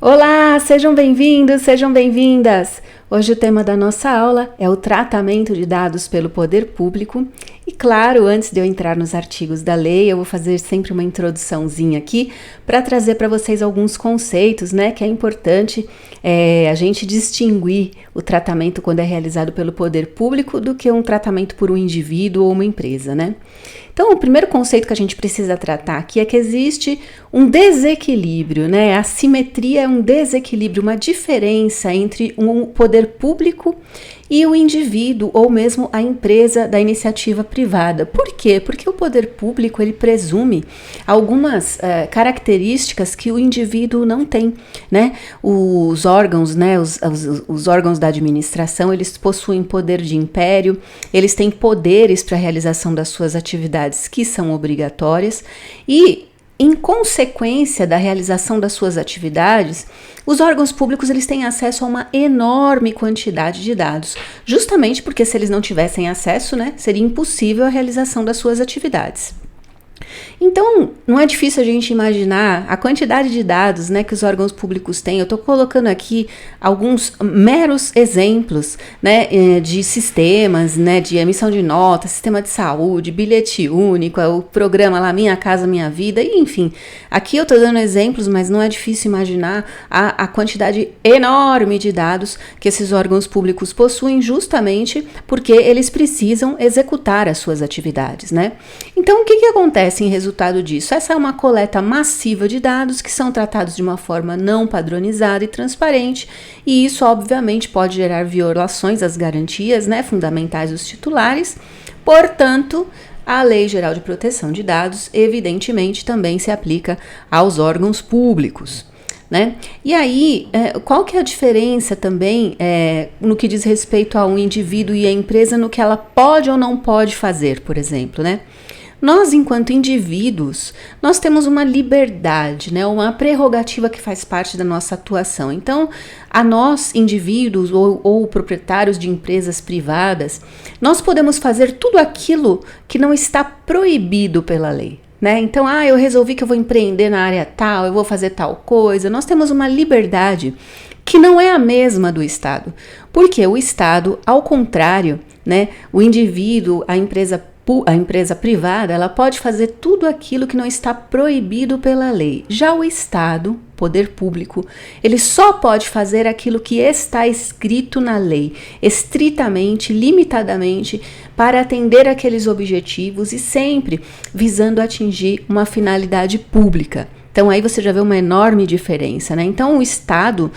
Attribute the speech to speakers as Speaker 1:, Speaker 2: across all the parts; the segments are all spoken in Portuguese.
Speaker 1: Olá, sejam bem-vindos, sejam bem-vindas! Hoje o tema da nossa aula é o tratamento de dados pelo poder público. E claro, antes de eu entrar nos artigos da lei, eu vou fazer sempre uma introduçãozinha aqui para trazer para vocês alguns conceitos, né, que é importante a gente distinguir o tratamento quando é realizado pelo poder público do que um tratamento por um indivíduo ou uma empresa, né? Então, o primeiro conceito que a gente precisa tratar aqui é que existe um desequilíbrio, né? A assimetria é um desequilíbrio, uma diferença entre um poder público e o indivíduo ou mesmo a empresa da iniciativa privada. Por quê? Porque o poder público ele presume algumas características que o indivíduo não tem, né? Os órgãos, né? Os órgãos da administração, eles possuem poder de império, eles têm poderes para a realização das suas atividades que são obrigatórias e em consequência da realização das suas atividades, os órgãos públicos eles têm acesso a uma enorme quantidade de dados, justamente porque se eles não tivessem acesso, né, seria impossível a realização das suas atividades. Então, não é difícil a gente imaginar a quantidade de dados, né, que os órgãos públicos têm. Eu estou colocando aqui alguns meros exemplos, né, de sistemas, né, de emissão de nota, sistema de saúde, bilhete único, o programa lá Minha Casa Minha Vida, e, enfim. Aqui eu estou dando exemplos, mas não é difícil imaginar a quantidade enorme de dados que esses órgãos públicos possuem, justamente porque eles precisam executar as suas atividades, né? Então, o que acontece em resultado disso? Essa é uma coleta massiva de dados que são tratados de uma forma não padronizada e transparente, e isso obviamente pode gerar violações às garantias, né, fundamentais dos titulares. Portanto, a Lei Geral de Proteção de Dados evidentemente também se aplica aos órgãos públicos, né? E aí, qual que é a diferença também no que diz respeito a um indivíduo e a empresa no que ela pode ou não pode fazer, por exemplo, né? Nós, enquanto indivíduos, nós temos uma liberdade, né, uma prerrogativa que faz parte da nossa atuação. Então, a nós, indivíduos ou proprietários de empresas privadas, nós podemos fazer tudo aquilo que não está proibido pela lei, né? Então, eu resolvi que eu vou empreender na área tal, eu vou fazer tal coisa. Nós temos uma liberdade que não é a mesma do Estado. Porque o Estado, ao contrário, né, o indivíduo, a empresa privada, ela pode fazer tudo aquilo que não está proibido pela lei. Já o Estado, poder público, ele só pode fazer aquilo que está escrito na lei, estritamente, limitadamente, para atender aqueles objetivos e sempre visando atingir uma finalidade pública. Então, aí você já vê uma enorme diferença, né? Então, o Estado,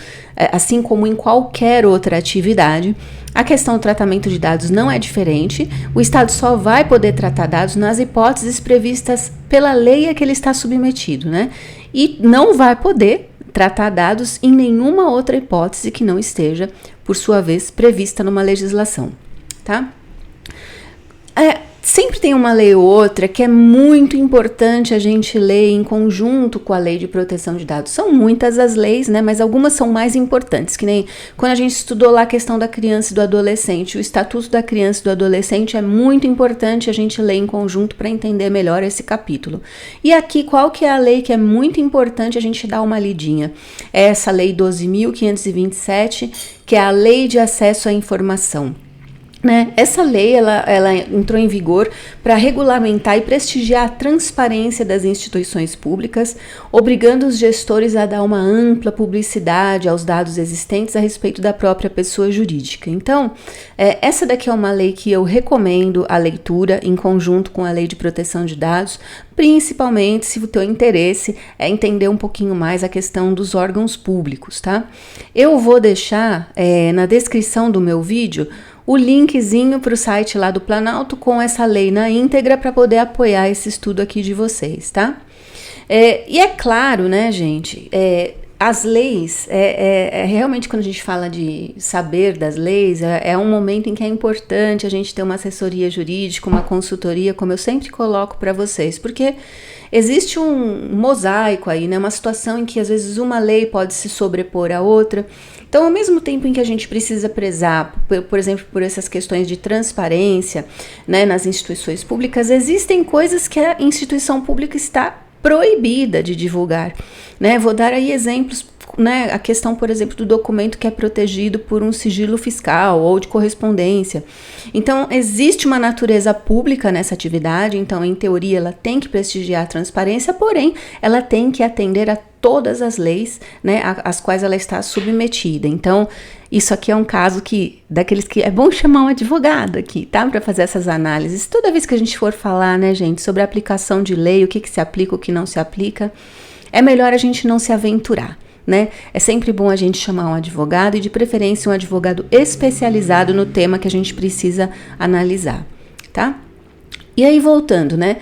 Speaker 1: assim como em qualquer outra atividade, a questão do tratamento de dados não é diferente. O Estado só vai poder tratar dados nas hipóteses previstas pela lei a que ele está submetido, né? E não vai poder tratar dados em nenhuma outra hipótese que não esteja, por sua vez, prevista numa legislação, tá? Sempre tem uma lei ou outra que é muito importante a gente ler em conjunto com a Lei de Proteção de Dados. São muitas as leis, né? Mas algumas são mais importantes, que nem quando a gente estudou lá a questão da criança e do adolescente. O Estatuto da Criança e do Adolescente é muito importante a gente ler em conjunto para entender melhor esse capítulo. E aqui, qual que é a lei que é muito importante a gente dar uma lidinha? É essa Lei 12.527, que é a Lei de Acesso à Informação. Né? Essa lei ela entrou em vigor para regulamentar e prestigiar a transparência das instituições públicas, obrigando os gestores a dar uma ampla publicidade aos dados existentes a respeito da própria pessoa jurídica. Então, essa daqui é uma lei que eu recomendo a leitura em conjunto com a Lei de Proteção de Dados, principalmente se o teu interesse é entender um pouquinho mais a questão dos órgãos públicos, tá? Eu vou deixar na descrição do meu vídeo o linkzinho para o site lá do Planalto com essa lei na íntegra para poder apoiar esse estudo aqui de vocês, tá? E é claro, né, gente, as leis, realmente quando a gente fala de saber das leis, é um momento em que é importante a gente ter uma assessoria jurídica, uma consultoria, como eu sempre coloco para vocês, porque existe um mosaico aí, né, uma situação em que às vezes uma lei pode se sobrepor à outra. Então, ao mesmo tempo em que a gente precisa prezar, por exemplo, por essas questões de transparência, né, nas instituições públicas, existem coisas que a instituição pública está proibida de divulgar, né? Vou dar aí exemplos né, a questão, por exemplo, do documento que é protegido por um sigilo fiscal ou de correspondência. Então, existe uma natureza pública nessa atividade, então, em teoria, ela tem que prestigiar a transparência, porém, ela tem que atender a todas as leis, né, às quais ela está submetida. Então, isso aqui é um caso daqueles que é bom chamar um advogado aqui, tá? Para fazer essas análises. Toda vez que a gente for falar, né, gente, sobre a aplicação de lei, o que se aplica, o que não se aplica, é melhor a gente não se aventurar, né? É sempre bom a gente chamar um advogado e, de preferência, um advogado especializado no tema que a gente precisa analisar, tá? E aí, voltando, né?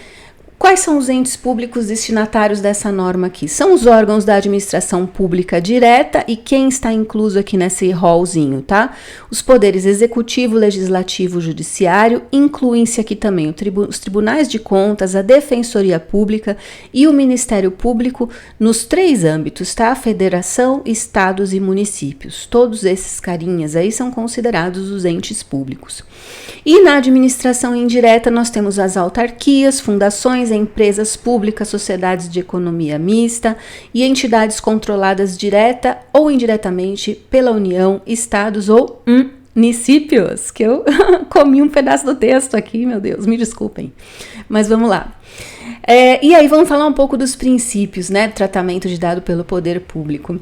Speaker 1: Quais são os entes públicos destinatários dessa norma aqui? São os órgãos da administração pública direta e quem está incluso aqui nesse rolzinho, tá? Os poderes executivo, legislativo, judiciário, incluem-se aqui também os tribunais de contas, a defensoria pública e o Ministério Público nos 3 âmbitos, tá? Federação, estados e municípios. Todos esses carinhas aí são considerados os entes públicos. E na administração indireta nós temos as autarquias, fundações, empresas públicas, sociedades de economia mista e entidades controladas direta ou indiretamente pela União, estados ou municípios, que eu comi um pedaço do texto aqui, meu Deus, me desculpem, mas vamos lá. E aí vamos falar um pouco dos princípios, né, do tratamento de dado pelo poder público.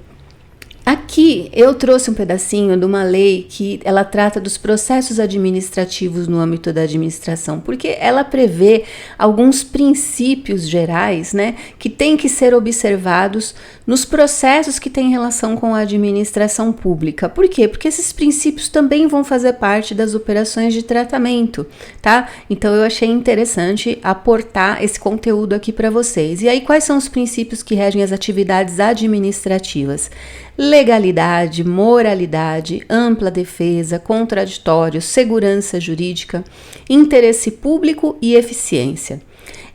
Speaker 1: Aqui eu trouxe um pedacinho de uma lei que ela trata dos processos administrativos no âmbito da administração, porque ela prevê alguns princípios gerais, né, que têm que ser observados nos processos que têm relação com a administração pública. Por quê? Porque esses princípios também vão fazer parte das operações de tratamento, tá? Então eu achei interessante aportar esse conteúdo aqui para vocês. E aí, quais são os princípios que regem as atividades administrativas? Legalidade, moralidade, ampla defesa, contraditório, segurança jurídica, interesse público e eficiência.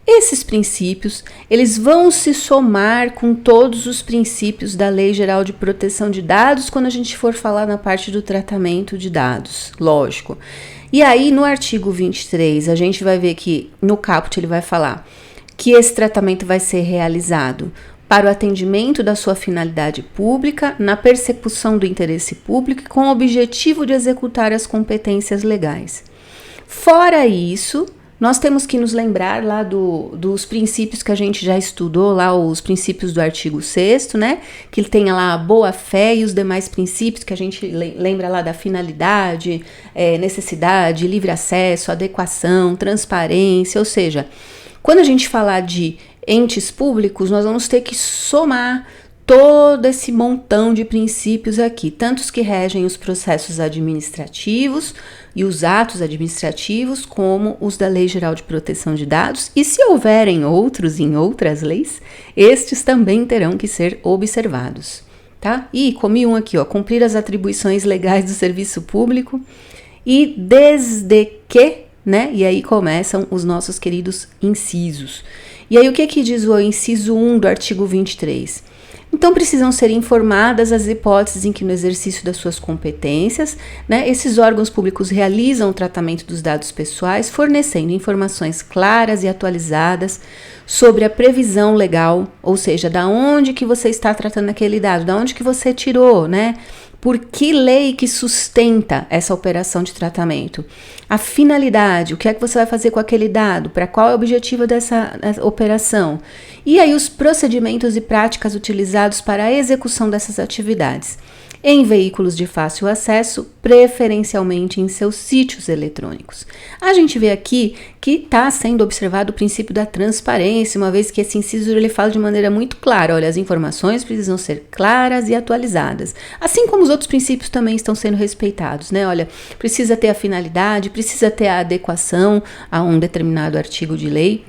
Speaker 1: Esses princípios, eles vão se somar com todos os princípios da Lei Geral de Proteção de Dados quando a gente for falar na parte do tratamento de dados, lógico. E aí, no artigo 23, a gente vai ver que no caput ele vai falar que esse tratamento vai ser realizado para o atendimento da sua finalidade pública, na persecução do interesse público e com o objetivo de executar as competências legais. Fora isso, nós temos que nos lembrar lá dos princípios que a gente já estudou, lá os princípios do artigo 6º, né? Que ele tem lá a boa-fé e os demais princípios que a gente lembra lá da finalidade, necessidade, livre acesso, adequação, transparência, ou seja, quando a gente falar de entes públicos, nós vamos ter que somar todo esse montão de princípios aqui, tanto os que regem os processos administrativos e os atos administrativos, como os da Lei Geral de Proteção de Dados, e se houverem outros em outras leis, estes também terão que ser observados, tá? E comi um aqui, ó, cumprir as atribuições legais do serviço público e desde que, né, e aí começam os nossos queridos incisos. E aí o que diz o inciso 1 do artigo 23? Então precisam ser informadas as hipóteses em que no exercício das suas competências, né, esses órgãos públicos realizam o tratamento dos dados pessoais, fornecendo informações claras e atualizadas sobre a previsão legal, ou seja, da onde que você está tratando aquele dado, da onde que você tirou, né? Por que lei que sustenta essa operação de tratamento? A finalidade, o que é que você vai fazer com aquele dado? Para qual é o objetivo dessa operação? E aí os procedimentos e práticas utilizados para a execução dessas atividades em veículos de fácil acesso, preferencialmente em seus sítios eletrônicos. A gente vê aqui que está sendo observado o princípio da transparência, uma vez que esse inciso ele fala de maneira muito clara, olha, as informações precisam ser claras e atualizadas, assim como os outros princípios também estão sendo respeitados, né? Olha, precisa ter a finalidade, precisa ter a adequação a um determinado artigo de lei.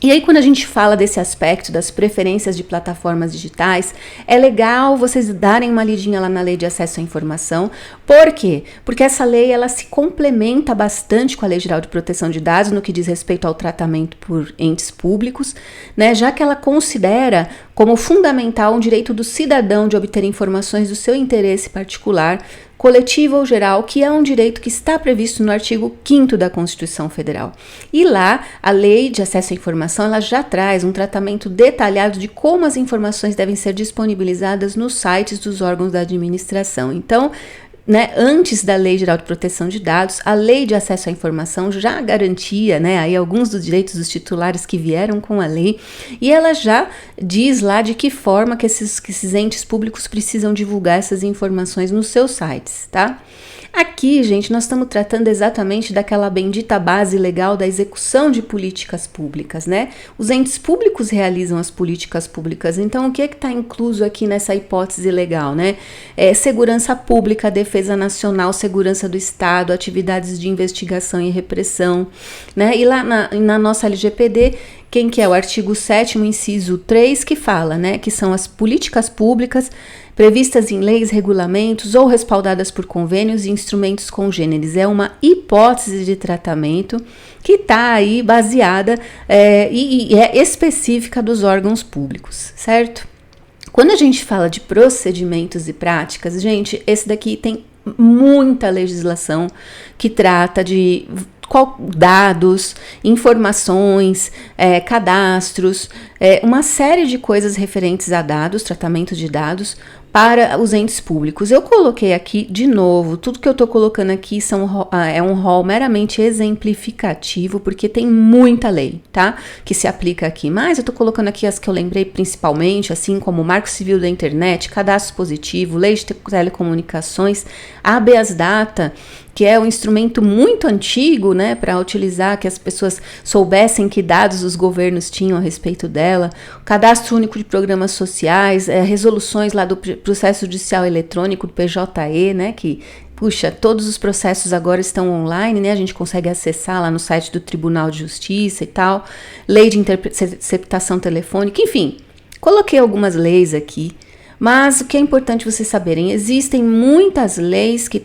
Speaker 1: E aí, quando a gente fala desse aspecto das preferências de plataformas digitais, é legal vocês darem uma lidinha lá na Lei de Acesso à Informação. Por quê? Porque essa lei, ela se complementa bastante com a Lei Geral de Proteção de Dados no que diz respeito ao tratamento por entes públicos, né? Já que ela considera como fundamental um direito do cidadão de obter informações do seu interesse particular coletiva ou geral, que é um direito que está previsto no artigo 5º da Constituição Federal. E lá, a Lei de Acesso à Informação, ela já traz um tratamento detalhado de como as informações devem ser disponibilizadas nos sites dos órgãos da administração. Então, antes da Lei Geral de Proteção de Dados, a Lei de Acesso à Informação já garantia, aí alguns dos direitos dos titulares que vieram com a lei, e ela já diz lá de que forma que esses entes públicos precisam divulgar essas informações nos seus sites, tá? Aqui, gente, nós estamos tratando exatamente daquela bendita base legal da execução de políticas públicas, né? Os entes públicos realizam as políticas públicas, então o que está incluso aqui nessa hipótese legal, né? Segurança pública, defesa nacional, segurança do Estado, atividades de investigação e repressão, né? E lá na nossa LGPD, quem que é o artigo 7º, inciso 3, que fala, né, que são as políticas públicas previstas em leis, regulamentos ou respaldadas por convênios e instrumentos congêneres. É uma hipótese de tratamento que está aí baseada e é específica dos órgãos públicos, certo? Quando a gente fala de procedimentos e práticas, gente, esse daqui tem muita legislação que trata de dados, informações, cadastros, uma série de coisas referentes a dados, tratamento de dados para os entes públicos. Eu coloquei aqui, de novo, tudo que eu estou colocando aqui é um rol meramente exemplificativo, porque tem muita lei, tá? Que se aplica aqui, mas eu estou colocando aqui as que eu lembrei principalmente, assim como o Marco Civil da Internet, Cadastro Positivo, Lei de Telecomunicações, habeas data, que é um instrumento muito antigo, né, para utilizar, que as pessoas soubessem que dados os governos tinham a respeito dela, o Cadastro Único de Programas Sociais, resoluções lá do processo judicial eletrônico, do PJE, né, que, puxa, todos os processos agora estão online, né, a gente consegue acessar lá no site do Tribunal de Justiça e tal, lei de interceptação telefônica, enfim, coloquei algumas leis aqui. Mas o que é importante vocês saberem, existem muitas leis que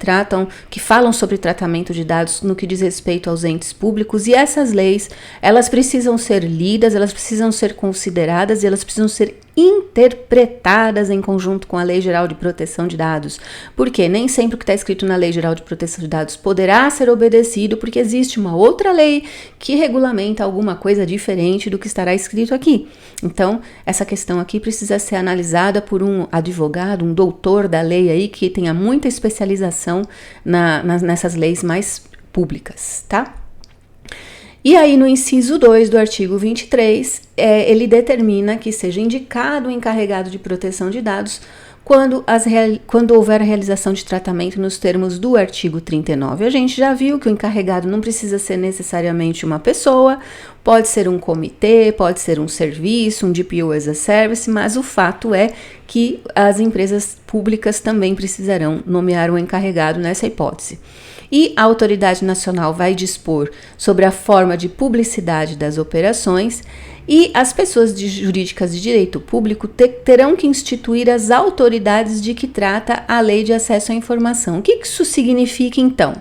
Speaker 1: falam sobre tratamento de dados no que diz respeito aos entes públicos, e essas leis, elas precisam ser lidas, elas precisam ser consideradas e elas precisam ser interpretadas em conjunto com a Lei Geral de Proteção de Dados, porque nem sempre o que está escrito na Lei Geral de Proteção de Dados poderá ser obedecido, porque existe uma outra lei que regulamenta alguma coisa diferente do que estará escrito aqui. Então, essa questão aqui precisa ser analisada por um advogado, um doutor da lei aí, que tenha muita especialização nessas leis mais públicas, tá? E aí, no inciso 2 do artigo 23, ele determina que seja indicado o encarregado de proteção de dados quando houver a realização de tratamento nos termos do artigo 39. A gente já viu que o encarregado não precisa ser necessariamente uma pessoa, pode ser um comitê, pode ser um serviço, um DPO as a Service, mas o fato é que as empresas públicas também precisarão nomear um encarregado nessa hipótese. E a autoridade nacional vai dispor sobre a forma de publicidade das operações, e as pessoas jurídicas de direito público terão que instituir as autoridades de que trata a Lei de Acesso à Informação. O que isso significa, então?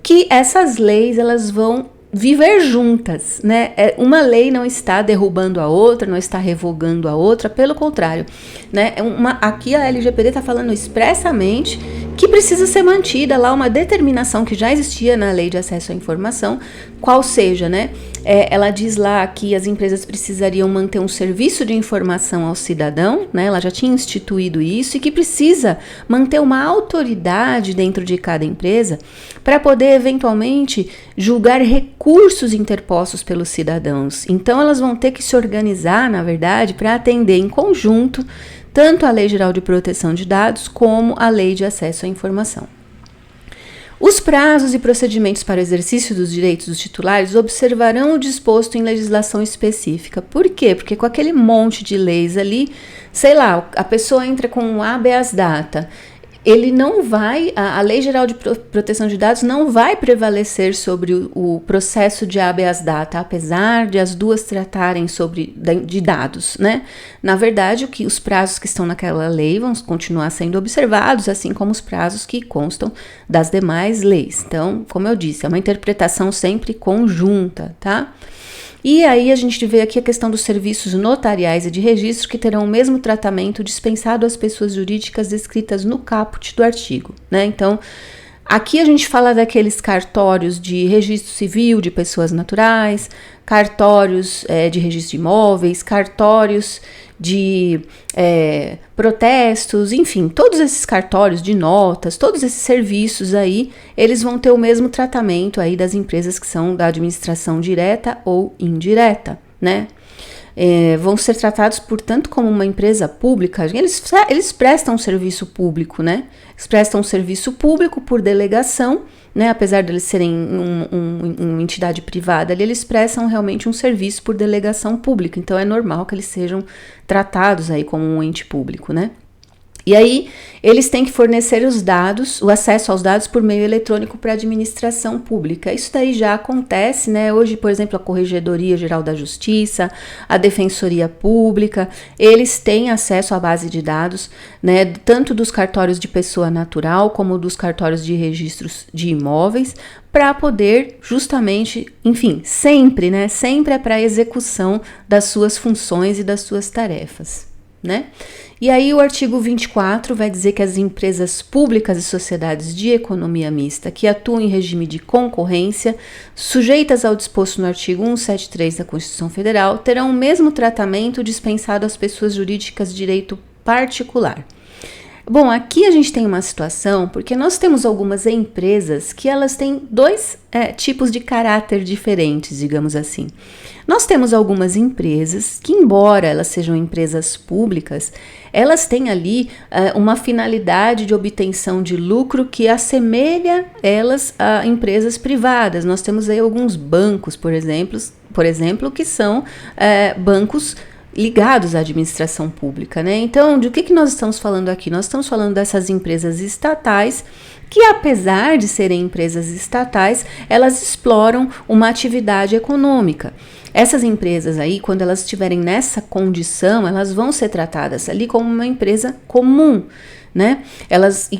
Speaker 1: Que essas leis, elas vão viver juntas, né? Uma lei não está derrubando a outra, não está revogando a outra, pelo contrário, né? Aqui a LGPD está falando expressamente que precisa ser mantida lá uma determinação que já existia na Lei de Acesso à Informação, qual seja, né? Ela diz lá que as empresas precisariam manter um serviço de informação ao cidadão, né? Ela já tinha instituído isso, e que precisa manter uma autoridade dentro de cada empresa para poder eventualmente julgar recursos interpostos pelos cidadãos. Então elas vão ter que se organizar, na verdade, para atender em conjunto tanto a Lei Geral de Proteção de Dados como a Lei de Acesso à Informação. Os prazos e procedimentos para o exercício dos direitos dos titulares observarão o disposto em legislação específica. Por quê? Porque com aquele monte de leis ali, sei lá, a pessoa entra com um habeas data, ele não vai, a Lei Geral de Proteção de Dados não vai prevalecer sobre o processo de habeas data, apesar de as duas tratarem de dados, né? Na verdade, os prazos que estão naquela lei vão continuar sendo observados, assim como os prazos que constam das demais leis. Então, como eu disse, é uma interpretação sempre conjunta, tá? E aí a gente vê aqui a questão dos serviços notariais e de registro que terão o mesmo tratamento dispensado às pessoas jurídicas descritas no caput do artigo, né? Então, aqui a gente fala daqueles cartórios de registro civil de pessoas naturais, cartórios de registro de imóveis, cartórios de protestos, enfim, todos esses cartórios de notas, todos esses serviços aí, eles vão ter o mesmo tratamento aí das empresas que são da administração direta ou indireta, né? Vão ser tratados, portanto, como uma empresa pública. Eles prestam serviço público, né? Eles prestam serviço público por delegação, né? Apesar de eles serem uma entidade privada, eles prestam realmente um serviço por delegação pública. Então, é normal que eles sejam tratados aí como um ente público, né? E aí, eles têm que fornecer os dados, o acesso aos dados por meio eletrônico para a administração pública. Isso daí já acontece, né? Hoje, por exemplo, a Corregedoria Geral da Justiça, a Defensoria Pública, eles têm acesso à base de dados, né? Tanto dos cartórios de pessoa natural, como dos cartórios de registros de imóveis, para poder justamente, enfim, sempre, né? Sempre é para a execução das suas funções e das suas tarefas, né? E aí o artigo 24 vai dizer que as empresas públicas e sociedades de economia mista que atuam em regime de concorrência, sujeitas ao disposto no artigo 173 da Constituição Federal, terão o mesmo tratamento dispensado às pessoas jurídicas de direito particular. Bom, aqui a gente tem uma situação, porque nós temos algumas empresas que elas têm dois tipos de caráter diferentes, digamos assim. Nós temos algumas empresas que, embora elas sejam empresas públicas, elas têm ali uma finalidade de obtenção de lucro que assemelha elas a empresas privadas. Nós temos aí alguns bancos, por exemplo, que são bancos ligados à administração pública, né? Então, de que nós estamos falando aqui? Nós estamos falando dessas empresas estatais que, apesar de serem empresas estatais, elas exploram uma atividade econômica. Essas empresas aí, quando elas estiverem nessa condição, elas vão ser tratadas ali como uma empresa comum, né?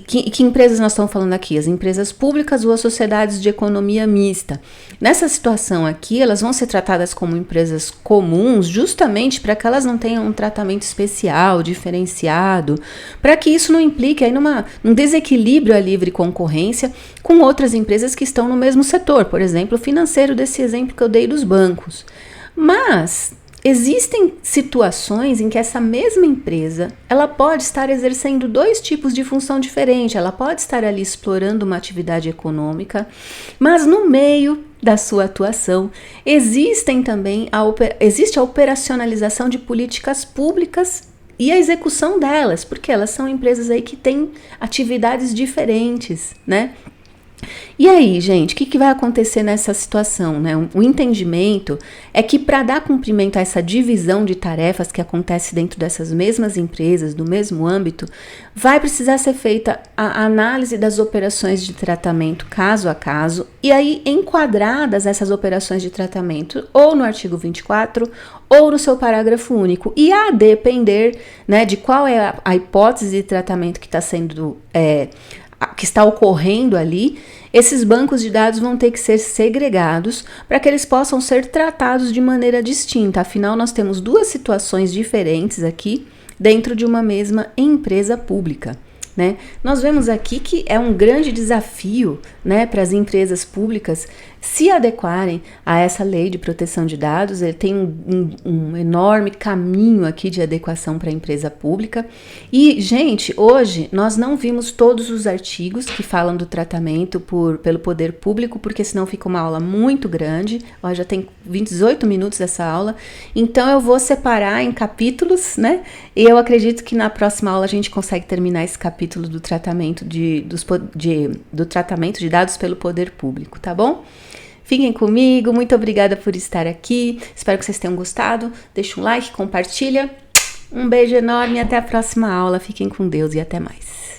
Speaker 1: Que empresas nós estamos falando aqui? As empresas públicas ou as sociedades de economia mista. Nessa situação aqui, elas vão ser tratadas como empresas comuns, justamente para que elas não tenham um tratamento especial, diferenciado, para que isso não implique aí num desequilíbrio à livre concorrência com outras empresas que estão no mesmo setor, por exemplo, financeiro, desse exemplo que eu dei dos bancos. Mas existem situações em que essa mesma empresa, ela pode estar exercendo dois tipos de função diferente. Ela pode estar ali explorando uma atividade econômica, mas no meio da sua atuação existe a operacionalização de políticas públicas e a execução delas, porque elas são empresas aí que têm atividades diferentes, né? E aí, gente, o que vai acontecer nessa situação, né? O entendimento é que para dar cumprimento a essa divisão de tarefas que acontece dentro dessas mesmas empresas, do mesmo âmbito, vai precisar ser feita a análise das operações de tratamento caso a caso, e aí enquadradas essas operações de tratamento ou no artigo 24 ou no seu parágrafo único, e a depender, né, de qual é a hipótese de tratamento que está sendo que está ocorrendo ali, esses bancos de dados vão ter que ser segregados para que eles possam ser tratados de maneira distinta. Afinal, nós temos duas situações diferentes aqui dentro de uma mesma empresa pública, né? Nós vemos aqui que é um grande desafio, né, para as empresas públicas se adequarem a essa lei de proteção de dados. Ele tem um enorme caminho aqui de adequação para a empresa pública. E, gente, hoje nós não vimos todos os artigos que falam do tratamento pelo poder público, porque senão fica uma aula muito grande. Ó, já tem 28 minutos essa aula, então eu vou separar em capítulos, né? E eu acredito que na próxima aula a gente consegue terminar esse capítulo do tratamento do tratamento de dados pelo poder público, tá bom? Fiquem comigo, muito obrigada por estar aqui, espero que vocês tenham gostado, deixa um like, compartilha, um beijo enorme e até a próxima aula, fiquem com Deus e até mais.